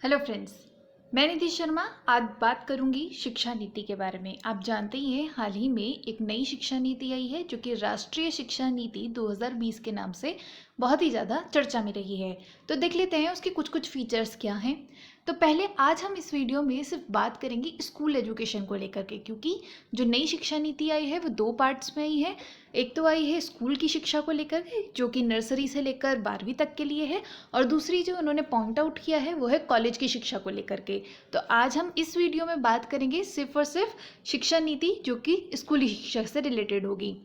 Hello friends, मैं निधि शर्मा आज बात करूंगी शिक्षा नीति के बारे में। आप जानते ही हैं हाल ही में एक नई शिक्षा नीति आई है जो कि राष्ट्रीय शिक्षा नीति 2020 के नाम से बहुत ही ज़्यादा चर्चा में रही है। तो देख लेते हैं उसके कुछ कुछ फीचर्स क्या हैं। तो पहले आज हम इस वीडियो में सिर्फ बात करेंगे स्कूल एजुकेशन को लेकर के, क्योंकि जो नई शिक्षा नीति आई है वो दो पार्ट्स में आई है। एक तो आई है स्कूल की शिक्षा को लेकर के जो कि नर्सरी से लेकर 12वीं तक के लिए है, और दूसरी जो उन्होंने पॉइंट आउट किया है वो है कॉलेज की शिक्षा को लेकर के। तो आज हम इस वीडियो में बात करेंगे सिर्फ और सिर्फ शिक्षा नीति जो कि स्कूली शिक्षा से रिलेटेड होगी।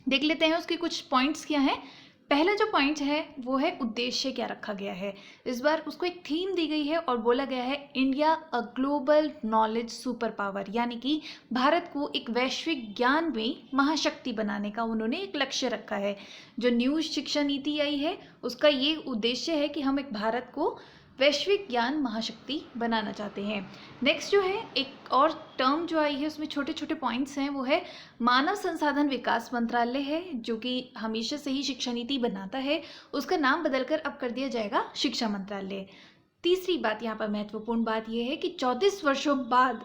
देख लेते हैं उसके कुछ पॉइंट्स क्या हैं। पहला जो पॉइंट है वो है उद्देश्य क्या रखा गया है। इस बार उसको एक थीम दी गई है और बोला गया है India a global knowledge super power, यानी कि भारत को एक वैश्विक ज्ञान में महाशक्ति बनाने का उन्होंने एक लक्ष्य रखा है। जो न्यू शिक्षा नीति आई है उसका ये उद्देश्य है कि हम एक भारत को वैश्विक ज्ञान महाशक्ति बनाना चाहते हैं। नेक्स्ट जो है एक और टर्म जो आई है उसमें छोटे छोटे पॉइंट्स हैं, वो है मानव संसाधन विकास मंत्रालय है जो कि हमेशा से ही शिक्षा नीति बनाता है। उसका नाम बदलकर अब कर दिया जाएगा शिक्षा मंत्रालय। तीसरी बात यहाँ पर महत्वपूर्ण बात यह है कि 34 वर्षों बाद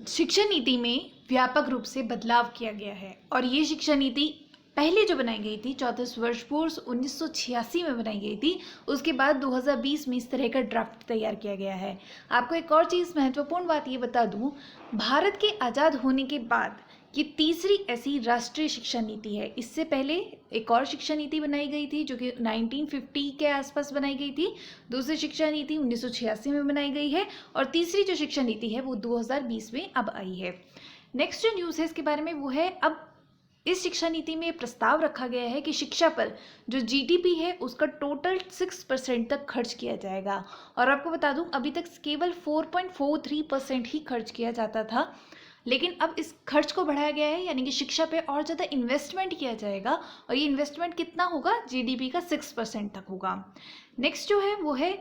शिक्षा नीति में व्यापक रूप से बदलाव किया गया है। और ये शिक्षा नीति पहले जो बनाई गई थी 34 वर्ष पूर्व 1986 में बनाई गई थी, उसके बाद 2020 में इस तरह का ड्राफ्ट तैयार किया गया है। आपको एक और चीज़ महत्वपूर्ण बात ये बता दूं, भारत के आज़ाद होने के बाद ये तीसरी ऐसी राष्ट्रीय शिक्षा नीति है। इससे पहले एक और शिक्षा नीति बनाई गई थी जो कि 1950 के आसपास बनाई गई थी। दूसरी शिक्षा नीति 1986 में बनाई गई है और तीसरी जो शिक्षा नीति है वो 2020 में अब आई है। नेक्स्ट जो न्यूज़ है इसके बारे में वो है, अब इस शिक्षा नीति में प्रस्ताव रखा गया है कि शिक्षा पर जो जीडीपी है उसका टोटल 6% तक खर्च किया जाएगा। और आपको बता दूं अभी तक केवल 4.43% ही खर्च किया जाता था, लेकिन अब इस खर्च को बढ़ाया गया है, यानी कि शिक्षा पे और ज़्यादा इन्वेस्टमेंट किया जाएगा। और ये इन्वेस्टमेंट कितना होगा, जीडीपी का 6% तक होगा। नेक्स्ट जो है वो है,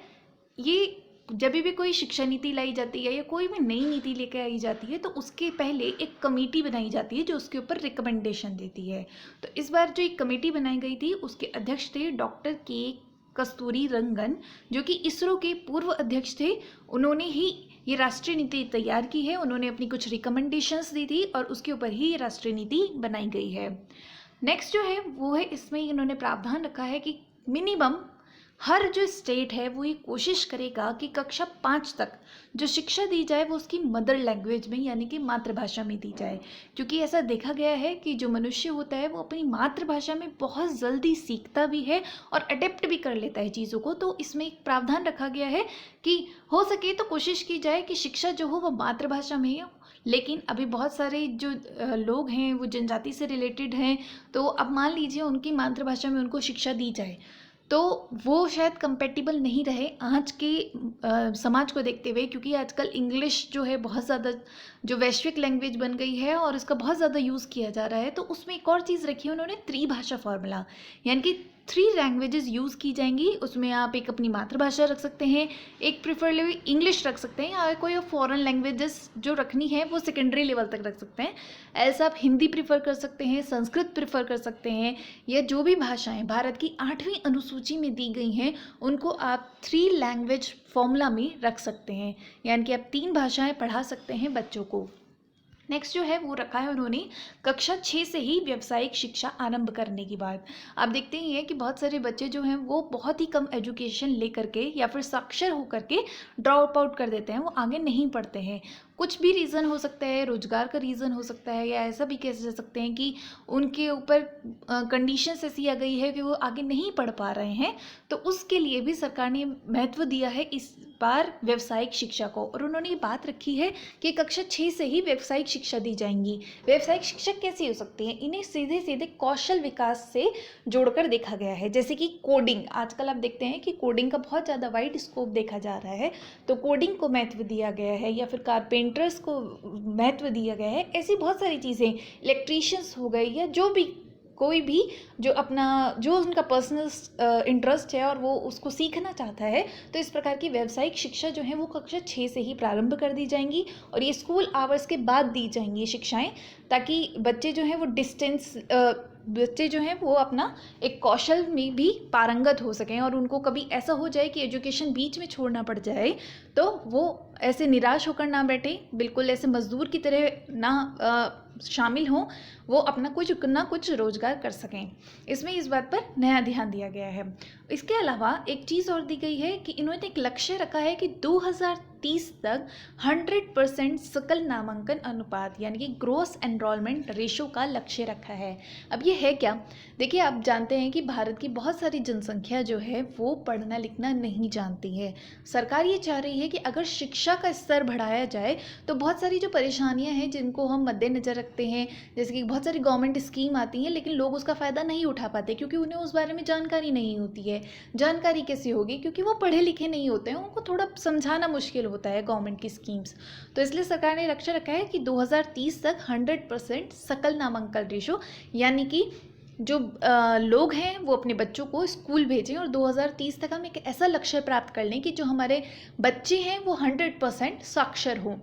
ये जब भी कोई शिक्षा नीति लाई जाती है या कोई भी नई नीति लेकर आई जाती है तो उसके पहले एक कमेटी बनाई जाती है जो उसके ऊपर रिकमेंडेशन देती है। तो इस बार जो एक कमेटी बनाई गई थी उसके अध्यक्ष थे डॉक्टर के कस्तूरी रंगन, जो कि इसरो के पूर्व अध्यक्ष थे। उन्होंने ही ये राष्ट्रीय नीति तैयार की है, उन्होंने अपनी कुछ रिकमेंडेशंस दी थी और उसके ऊपर ही ये राष्ट्रीय नीति बनाई गई है। नेक्स्ट जो है वो है, इसमें इन्होंने प्रावधान रखा है कि मिनिमम हर जो स्टेट है वो ये कोशिश करेगा कि कक्षा 5 तक जो शिक्षा दी जाए वो उसकी मदर लैंग्वेज में, यानी कि मातृभाषा में दी जाए। क्योंकि ऐसा देखा गया है कि जो मनुष्य होता है वो अपनी मातृभाषा में बहुत जल्दी सीखता भी है और अडेप्ट भी कर लेता है चीज़ों को। तो इसमें एक प्रावधान रखा गया है कि हो सके तो कोशिश की जाए कि शिक्षा जो हो वो मातृभाषा में हो। लेकिन अभी बहुत सारे जो लोग हैं वो जनजाति से रिलेटेड हैं, तो अब मान लीजिए उनकी मातृभाषा में उनको शिक्षा दी जाए तो वो शायद कंपेटिबल नहीं रहे आज के समाज को देखते हुए, क्योंकि आजकल इंग्लिश जो है बहुत ज़्यादा जो वैश्विक लैंग्वेज बन गई है और इसका बहुत ज़्यादा यूज़ किया जा रहा है। तो उसमें एक और चीज़ रखी है उन्होंने, त्रिभाषा फॉर्मूला, यानी कि 3 लैंग्वेजेस यूज़ की जाएंगी। उसमें आप एक अपनी मातृभाषा रख सकते हैं, एक प्रिफरेबली इंग्लिश रख सकते हैं, या कोई फॉरेन लैंग्वेजेस जो रखनी है वो सेकेंडरी लेवल तक रख सकते हैं। ऐसा आप हिंदी प्रीफर कर सकते हैं, संस्कृत प्रीफर कर सकते हैं, या जो भी भाषाएं भारत की 8वीं अनुसूची में दी गई हैं उनको आप 3 लैंग्वेज फॉर्मूला में रख सकते हैं, यानी कि आप 3 भाषाएं पढ़ा सकते हैं बच्चों को। नेक्स्ट जो है वो रखा है उन्होंने कक्षा 6 से ही व्यावसायिक शिक्षा आरंभ करने की बात। आप देखते ही हैं कि बहुत सारे बच्चे जो हैं वो बहुत ही कम एजुकेशन लेकर के या फिर साक्षर होकर के ड्रॉप आउट कर देते हैं, वो आगे नहीं पढ़ते हैं। कुछ भी रीज़न हो सकता है, रोजगार का रीज़न हो सकता है, या ऐसा भी कह सकते हैं कि उनके ऊपर कंडीशंस ऐसी आ गई है कि वो आगे नहीं पढ़ पा रहे हैं। तो उसके लिए भी सरकार ने महत्व दिया है इस बार व्यावसायिक शिक्षा को, और उन्होंने ये बात रखी है कि कक्षा 6 से ही व्यावसायिक शिक्षा दी जाएंगी। व्यावसायिक शिक्षा कैसी हो सकती है, इन्हें सीधे सीधे कौशल विकास से जोड़कर देखा गया है। जैसे कि कोडिंग, आजकल आप देखते हैं कि कोडिंग का बहुत ज़्यादा वाइड स्कोप देखा जा रहा है, तो कोडिंग को महत्व दिया गया है, या फिर कारपेंटर्स को महत्व दिया गया है। ऐसी बहुत सारी चीज़ें, इलेक्ट्रीशियंस हो गए, या जो भी कोई भी जो अपना जो उनका पर्सनल इंटरेस्ट है और वो उसको सीखना चाहता है, तो इस प्रकार की व्यावसायिक शिक्षा जो है वो कक्षा 6 से ही प्रारंभ कर दी जाएंगी और ये स्कूल आवर्स के बाद दी जाएंगी शिक्षाएं, ताकि बच्चे जो हैं वो डिस्टेंस बच्चे जो हैं वो अपना एक कौशल में भी पारंगत हो सकें और उनको कभी ऐसा हो जाए कि एजुकेशन बीच में छोड़ना पड़ जाए तो वो ऐसे निराश होकर ना बैठे, बिल्कुल ऐसे मजदूर की तरह ना शामिल हों, वो अपना कुछ ना कुछ रोजगार कर सकें। इसमें इस बात पर नया ध्यान दिया गया है। इसके अलावा एक चीज़ और दी गई है कि इन्होंने एक लक्ष्य रखा है कि 2030 तक 100% सकल नामांकन अनुपात यानी कि ग्रोस एनरोलमेंट रेशो का लक्ष्य रखा है। अब ये है क्या? देखिए, आप जानते हैं कि भारत की बहुत सारी जनसंख्या जो है वो पढ़ना लिखना नहीं जानती है। सरकार ये चाह रही है कि अगर शिक्षा का स्तर बढ़ाया जाए तो बहुत सारी जो परेशानियां हैं जिनको हम मद्देनज़र रखते हैं, जैसे कि बहुत सारी गवर्नमेंट स्कीम आती हैं लेकिन लोग उसका फ़ायदा नहीं उठा पाते क्योंकि उन्हें उस बारे में जानकारी नहीं होती है। जानकारी कैसे होगी? क्योंकि वो पढ़े लिखे नहीं होते हैं, उनको थोड़ा समझाना मुश्किल होता है गवर्नमेंट की स्कीम्स। तो इसलिए सरकार ने लक्ष्य रखा है कि 2030 तक 100% सकल नामांकन रेशो यानी कि जो लोग हैं वो अपने बच्चों को स्कूल भेजें और 2030 तक हम एक ऐसा लक्ष्य प्राप्त कर लें कि जो हमारे बच्चे हैं वो 100% साक्षर हों।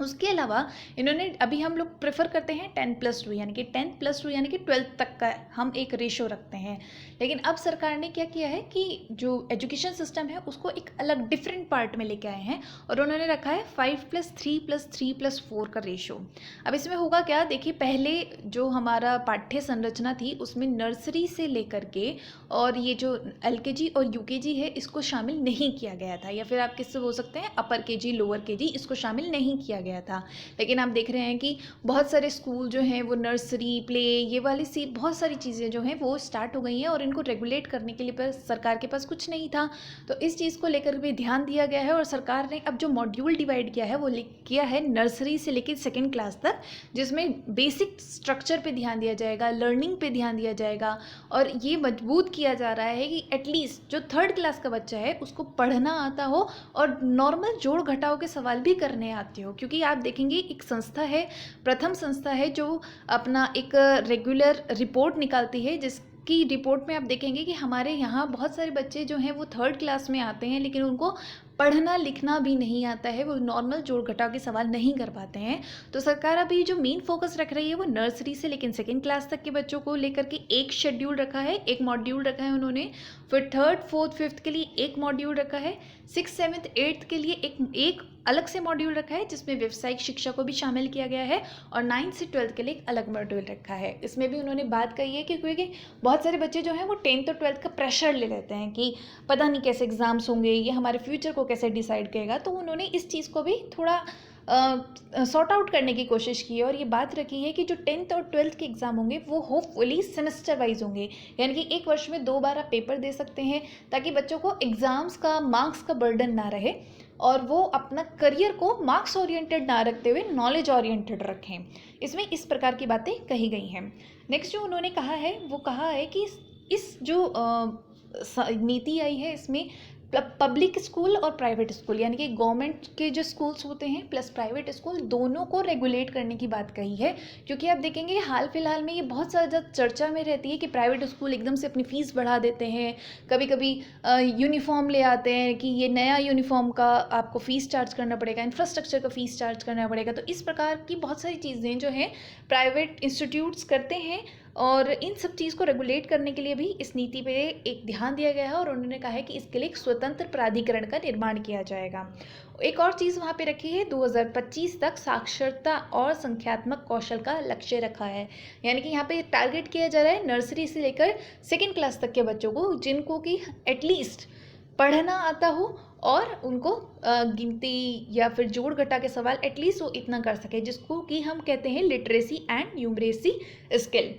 उसके अलावा इन्होंने, अभी हम लोग प्रेफर करते हैं 10+2 यानी कि 10+2 यानी कि 12th तक का हम एक रेशो रखते हैं, लेकिन अब सरकार ने क्या किया है कि जो एजुकेशन सिस्टम है उसको एक अलग डिफरेंट पार्ट में लेके आए हैं और उन्होंने रखा है 5+3+3+4 का रेशो। अब इसमें होगा क्या? देखिए, पहले जो हमारा पाठ्य संरचना थी उसमें नर्सरी से लेकर के और ये जो LKG और UKG है इसको शामिल नहीं किया गया था, या फिर आप किससे बोल सकते हैं अपर KG लोअर KG, इसको शामिल नहीं किया गया था। लेकिन आप देख रहे हैं कि बहुत सारे स्कूल जो हैं वो नर्सरी, प्ले, ये वाली सी बहुत सारी चीज़ें जो हैं वो स्टार्ट हो गई हैं और इनको रेगुलेट करने के लिए पर सरकार के पास कुछ नहीं था। तो इस चीज़ को लेकर भी ध्यान दिया गया है और सरकार ने अब जो मॉड्यूल डिवाइड किया है वो किया है नर्सरी से लेकर 2nd क्लास तक, जिसमें बेसिक स्ट्रक्चर पे ध्यान दिया जाएगा, लर्निंग पे ध्यान दिया जाएगा और ये मजबूत किया जा रहा है कि एटलीस्ट जो 3rd क्लास का बच्चा है उसको पढ़ना आता हो और नॉर्मल जोड़ घटाव के सवाल भी करने आते हो। क्योंकि आप देखेंगे एक संस्था है, प्रथम संस्था है जो अपना एक रेगुलर रिपोर्ट निकालती है, जिसकी रिपोर्ट में आप देखेंगे कि हमारे यहाँ बहुत सारे बच्चे जो हैं वो 3rd क्लास में आते हैं लेकिन उनको पढ़ना लिखना भी नहीं आता है, वो नॉर्मल जोड़ घटाव के सवाल नहीं कर पाते हैं। तो सरकार अभी जो मेन फोकस रख रही है वो नर्सरी से लेकिन 2nd क्लास तक के बच्चों को लेकर के एक शेड्यूल रखा है, एक मॉड्यूल रखा है उन्होंने। फिर 3rd, 4th, 5th के लिए एक मॉड्यूल रखा है, 6th, 7th, 8th के लिए एक अलग से मॉड्यूल रखा है जिसमें व्यावसायिक शिक्षा को भी शामिल किया गया है और 9th से 12th के लिए एक अलग मॉड्यूल रखा है। इसमें भी उन्होंने बात कही है कि क्योंकि बहुत सारे बच्चे जो हैं वो 10th और 12th का प्रेशर ले लेते हैं कि पता नहीं कैसे एग्ज़ाम्स होंगे, ये हमारे फ्यूचर को कैसे डिसाइड करेगा, तो उन्होंने इस चीज़ को भी थोड़ा सॉर्ट आउट करने की कोशिश की है और ये बात रखी है कि जो 10th और 12th के एग्ज़ाम होंगे वो होपफुली सेमेस्टर वाइज होंगे, यानी कि एक वर्ष में 2 बार आप पेपर दे सकते हैं ताकि बच्चों को एग्ज़ाम्स का मार्क्स का बर्डन ना रहे और वो अपना करियर को मार्क्स ओरिएंटेड ना रखते हुए नॉलेज ओरिएंटेड रखें। इसमें इस प्रकार की बातें कही गई हैं। नेक्स्ट जो उन्होंने कहा है वो कहा है कि इस जो नीति आई है इसमें पब्लिक स्कूल और प्राइवेट स्कूल यानी कि गवर्नमेंट के जो स्कूल्स होते हैं प्लस प्राइवेट स्कूल दोनों को रेगुलेट करने की बात कही है। क्योंकि आप देखेंगे हाल फिलहाल में ये बहुत ज़्यादा चर्चा में रहती है कि प्राइवेट स्कूल एकदम से अपनी फ़ीस बढ़ा देते हैं, कभी कभी यूनिफॉर्म ले आते हैं कि ये नया यूनिफॉर्म का आपको फ़ीस चार्ज करना पड़ेगा, इंफ्रास्ट्रक्चर का फ़ीस चार्ज करना पड़ेगा। तो इस प्रकार की बहुत सारी चीज़ें जो हैं प्राइवेट इंस्टीट्यूट्स करते हैं और इन सब चीज़ को रेगुलेट करने के लिए भी इस नीति पे एक ध्यान दिया गया है और उन्होंने कहा है कि इसके लिए एक स्वतंत्र प्राधिकरण का निर्माण किया जाएगा। एक और चीज़ वहाँ पे रखी है, 2025 तक साक्षरता और संख्यात्मक कौशल का लक्ष्य रखा है, यानी कि यहाँ पे टारगेट किया जा रहा है नर्सरी से लेकर 2nd क्लास तक के बच्चों को जिनको कि एटलीस्ट पढ़ना आता हो और उनको गिनती या फिर जोड़ घटा के सवाल एटलीस्ट वो इतना कर सके जिसको कि हम कहते हैं लिटरेसी एंड न्यूमरेसी स्किल।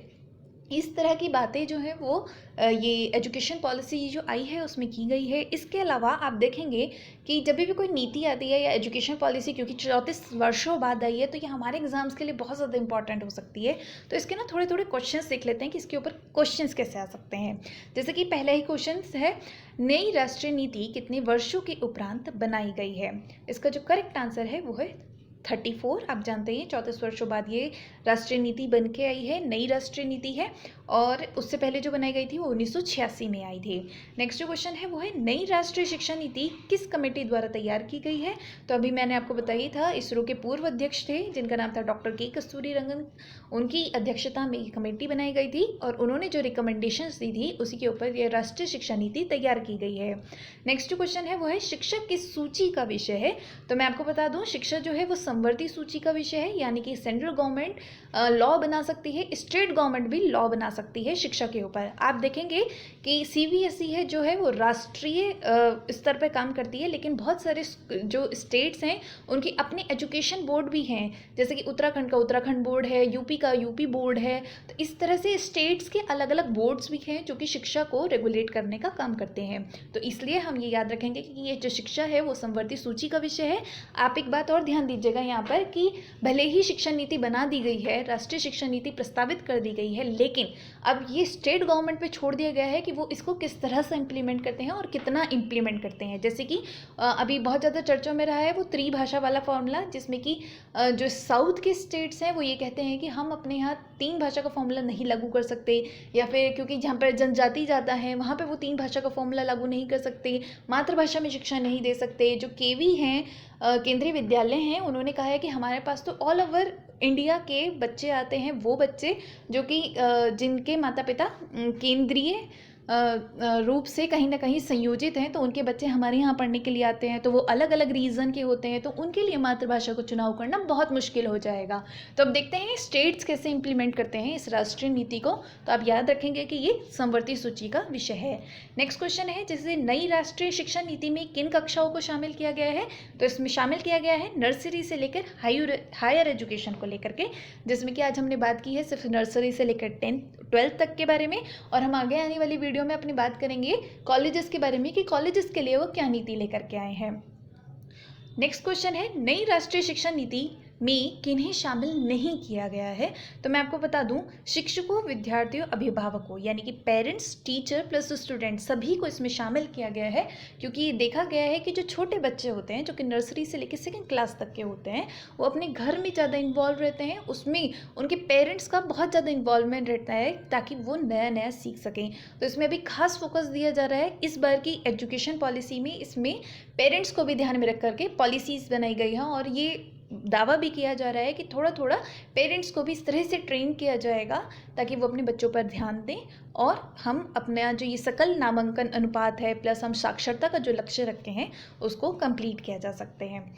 इस तरह की बातें जो हैं वो ये एजुकेशन पॉलिसी जो आई है उसमें की गई है। इसके अलावा आप देखेंगे कि जब भी कोई नीति आती है या एजुकेशन पॉलिसी, क्योंकि 34 वर्षों बाद आई है तो ये हमारे एग्जाम्स के लिए बहुत ज़्यादा इंपॉर्टेंट हो सकती है। तो इसके ना थोड़े थोड़े क्वेश्चंस देख लेते हैं कि इसके ऊपर क्वेश्चंस कैसे आ सकते हैं। जैसे कि पहला ही क्वेश्चन है, नई राष्ट्रीय नीति कितने वर्षों के उपरांत बनाई गई है? इसका जो करेक्ट आंसर है वो है 34। आप जानते हैं 34 वर्षों बाद ये राष्ट्रीय नीति बन के आई है, नई राष्ट्रीय नीति है, और उससे पहले जो बनाई गई थी वो 1986 में आई थी। नेक्स्ट जो क्वेश्चन है वो है नई राष्ट्रीय शिक्षा नीति किस कमेटी द्वारा तैयार की गई है? तो अभी मैंने आपको बताया था, इसरो के पूर्व अध्यक्ष थे जिनका नाम था डॉक्टर के कस्तूरीरंगन, उनकी अध्यक्षता में ये कमेटी बनाई गई थी और उन्होंने जो रिकमेंडेशंस दी थी उसी के ऊपर ये राष्ट्रीय शिक्षा नीति तैयार की गई है। नेक्स्ट जो क्वेश्चन है वो है शिक्षक किस सूची का विषय है? तो मैं आपको बता दूं, शिक्षा जो है वो संवर्ती सूची का विषय है, यानी कि सेंट्रल गवर्नमेंट लॉ बना सकती है, स्टेट गवर्नमेंट भी लॉ बना सकती है शिक्षा के ऊपर। आप देखेंगे कि सीबीएसई है जो है वो राष्ट्रीय स्तर पर काम करती है, लेकिन बहुत सारे जो स्टेट्स हैं उनकी अपनी एजुकेशन बोर्ड भी हैं, जैसे कि उत्तराखंड का उत्तराखंड बोर्ड है, यूपी का यूपी बोर्ड है। तो इस तरह से स्टेट्स के अलग अलग बोर्ड्स भी हैं जो कि शिक्षा को रेगुलेट करने का काम करते हैं। तो इसलिए हम ये याद रखेंगे कि ये जो शिक्षा है वो संवर्ती सूची का विषय है। आप एक बात और ध्यान दीजिएगा यहाँ पर कि भले ही शिक्षा नीति बना दी गई है, राष्ट्रीय शिक्षा नीति प्रस्तावित कर दी गई है, लेकिन अब ये स्टेट गवर्नमेंट पे छोड़ दिया गया है कि वो इसको किस तरह से इम्प्लीमेंट करते हैं और कितना इम्प्लीमेंट करते हैं। जैसे कि अभी बहुत ज़्यादा चर्चा में रहा है वो त्रिभाषा वाला फॉर्मूला, जिसमें कि जो साउथ के स्टेट्स हैं वो ये कहते हैं कि हम अपने यहाँ 3 भाषा का फॉर्मूला नहीं लागू कर सकते, या फिर क्योंकि जहाँ पर जनजाति ज़्यादा है वहाँ पे वो 3 भाषा का फॉर्मूला लागू नहीं कर सकते, मातृभाषा में शिक्षा नहीं दे सकते। जो केवी हैं, केंद्रीय विद्यालय हैं, उन्होंने कहा है कि हमारे पास तो ऑल ओवर इंडिया के बच्चे आते हैं, वो बच्चे जो कि जिनके माता पिता केंद्रीय रूप से कहीं ना कहीं संयोजित हैं, तो उनके बच्चे हमारे यहाँ पढ़ने के लिए आते हैं, तो वो अलग अलग रीजन के होते हैं, तो उनके लिए मातृभाषा को चुनाव करना बहुत मुश्किल हो जाएगा। तो अब देखते हैं स्टेट्स कैसे इंप्लीमेंट करते हैं इस राष्ट्रीय नीति को। तो आप याद रखेंगे कि ये संवर्ती सूची का विषय है। नेक्स्ट क्वेश्चन है, जैसे नई राष्ट्रीय शिक्षा नीति में किन कक्षाओं को शामिल किया गया है? तो इसमें शामिल किया गया है नर्सरी से लेकर हायर एजुकेशन को लेकर के, जिसमें कि आज हमने बात की है सिर्फ नर्सरी से लेकर 12th तक के बारे में, और हम आगे आने वाली वीडियो में अपनी बात करेंगे कॉलेजेस के बारे में कि कॉलेजेस के लिए वो क्या नीति लेकर के आए हैं। नेक्स्ट क्वेश्चन है, नई राष्ट्रीय शिक्षा नीति में किन्हें शामिल नहीं किया गया है? तो मैं आपको बता दूं, शिक्षकों, विद्यार्थियों, अभिभावकों यानी कि पेरेंट्स, टीचर प्लस स्टूडेंट सभी को इसमें शामिल किया गया है, क्योंकि देखा गया है कि जो छोटे बच्चे होते हैं जो कि नर्सरी से लेकर 2nd क्लास तक के होते हैं, वो अपने घर में ज़्यादा इन्वॉल्व रहते हैं, उसमें उनके पेरेंट्स का बहुत ज़्यादा इन्वॉल्वमेंट रहता है ताकि वो नया नया सीख सकें। तो इसमें अभी खास फोकस दिया जा रहा है इस बार की एजुकेशन पॉलिसी में, इसमें पेरेंट्स को भी ध्यान में रख करके पॉलिसीज़ बनाई गई हैं, और ये दावा भी किया जा रहा है कि थोड़ा थोड़ा पेरेंट्स को भी इस तरह से ट्रेन किया जाएगा ताकि वो अपने बच्चों पर ध्यान दें, और हम अपना जो ये सकल नामांकन अनुपात है प्लस हम साक्षरता का जो लक्ष्य रखते हैं उसको कंप्लीट किया जा सकते हैं।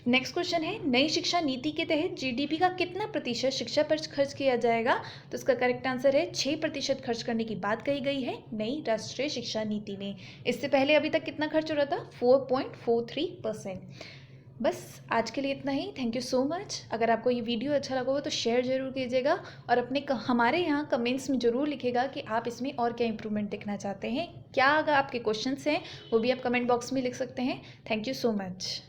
नेक्स्ट क्वेश्चन है, नई शिक्षा नीति के तहत जीडीपी का कितना प्रतिशत शिक्षा पर खर्च किया जाएगा? तो इसका करेक्ट आंसर है 6% खर्च करने की बात कही गई है नई राष्ट्रीय शिक्षा नीति में। इससे पहले अभी तक कितना खर्च हो रहा था? 4.43%। बस आज के लिए इतना ही। Thank you so much. अगर आपको ये वीडियो अच्छा लगा हो तो शेयर ज़रूर कीजिएगा, और अपने हमारे यहाँ कमेंट्स में ज़रूर लिखिएगा कि आप इसमें और क्या इंप्रूवमेंट देखना चाहते हैं, क्या अगर आपके क्वेश्चंस हैं वो भी आप कमेंट बॉक्स में लिख सकते हैं। Thank you so much.